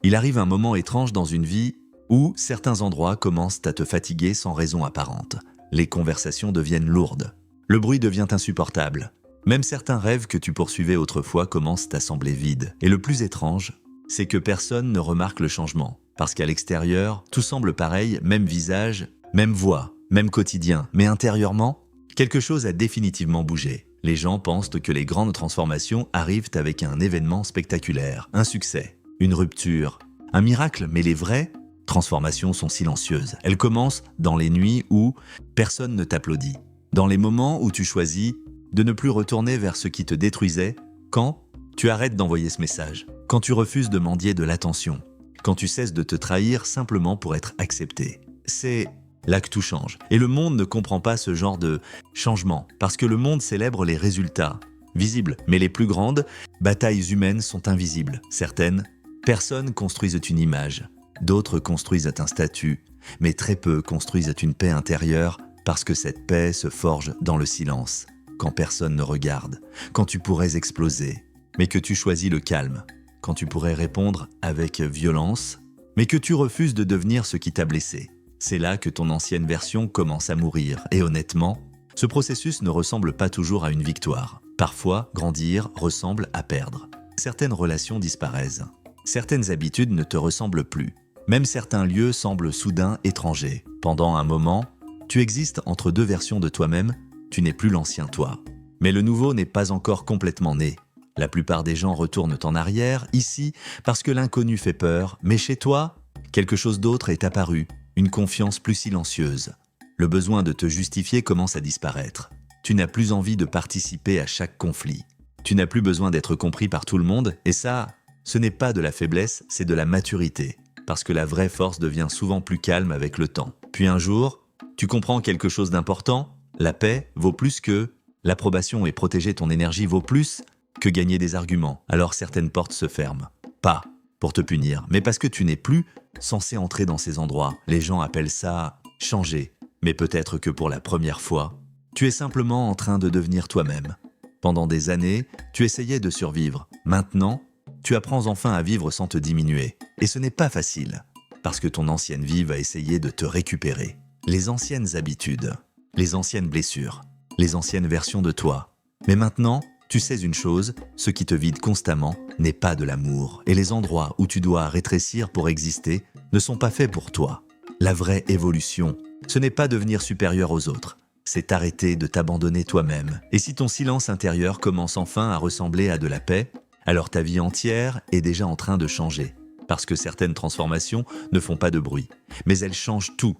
Il arrive un moment étrange dans une vie où certains endroits commencent à te fatiguer sans raison apparente. Les conversations deviennent lourdes. Le bruit devient insupportable. Même certains rêves que tu poursuivais autrefois commencent à sembler vides. Et le plus étrange, c'est que personne ne remarque le changement. Parce qu'à l'extérieur, tout semble pareil, même visage, même voix, même quotidien. Mais intérieurement, quelque chose a définitivement bougé. Les gens pensent que les grandes transformations arrivent avec un événement spectaculaire, un succès, une rupture, un miracle, mais les vraies transformations sont silencieuses. Elles commencent dans les nuits où personne ne t'applaudit, dans les moments où tu choisis de ne plus retourner vers ce qui te détruisait, quand tu arrêtes d'envoyer ce message, quand tu refuses de mendier de l'attention, quand tu cesses de te trahir simplement pour être accepté. C'est là que tout change. Et le monde ne comprend pas ce genre de changement, parce que le monde célèbre les résultats, visibles, mais les plus grandes batailles humaines sont invisibles. Certaines personnes construisent une image, d'autres construisent un statut, mais très peu construisent une paix intérieure, parce que cette paix se forge dans le silence, quand personne ne regarde, quand tu pourrais exploser, mais que tu choisis le calme, quand tu pourrais répondre avec violence, mais que tu refuses de devenir ce qui t'a blessé. C'est là que ton ancienne version commence à mourir. Et honnêtement, ce processus ne ressemble pas toujours à une victoire. Parfois, grandir ressemble à perdre. Certaines relations disparaissent. Certaines habitudes ne te ressemblent plus. Même certains lieux semblent soudain étrangers. Pendant un moment, tu existes entre deux versions de toi-même, tu n'es plus l'ancien toi. Mais le nouveau n'est pas encore complètement né. La plupart des gens retournent en arrière, ici, parce que l'inconnu fait peur, mais chez toi, quelque chose d'autre est apparu, une confiance plus silencieuse. Le besoin de te justifier commence à disparaître. Tu n'as plus envie de participer à chaque conflit. Tu n'as plus besoin d'être compris par tout le monde, et ça, ce n'est pas de la faiblesse, c'est de la maturité, parce que la vraie force devient souvent plus calme avec le temps. Puis un jour, tu comprends quelque chose d'important, la paix vaut plus que l'approbation et protéger ton énergie vaut plus que gagner des arguments. Alors certaines portes se ferment. Pas pour te punir, mais parce que tu n'es plus censé entrer dans ces endroits. Les gens appellent ça changer. Mais peut-être que pour la première fois, tu es simplement en train de devenir toi-même. Pendant des années, tu essayais de survivre. Maintenant, tu apprends enfin à vivre sans te diminuer. Et ce n'est pas facile, parce que ton ancienne vie va essayer de te récupérer. Les anciennes habitudes, les anciennes blessures, les anciennes versions de toi. Mais maintenant, tu sais une chose, ce qui te vide constamment n'est pas de l'amour. Et les endroits où tu dois rétrécir pour exister ne sont pas faits pour toi. La vraie évolution, ce n'est pas devenir supérieur aux autres. C'est arrêter de t'abandonner toi-même. Et si ton silence intérieur commence enfin à ressembler à de la paix, alors ta vie entière est déjà en train de changer. Parce que certaines transformations ne font pas de bruit. Mais elles changent tout.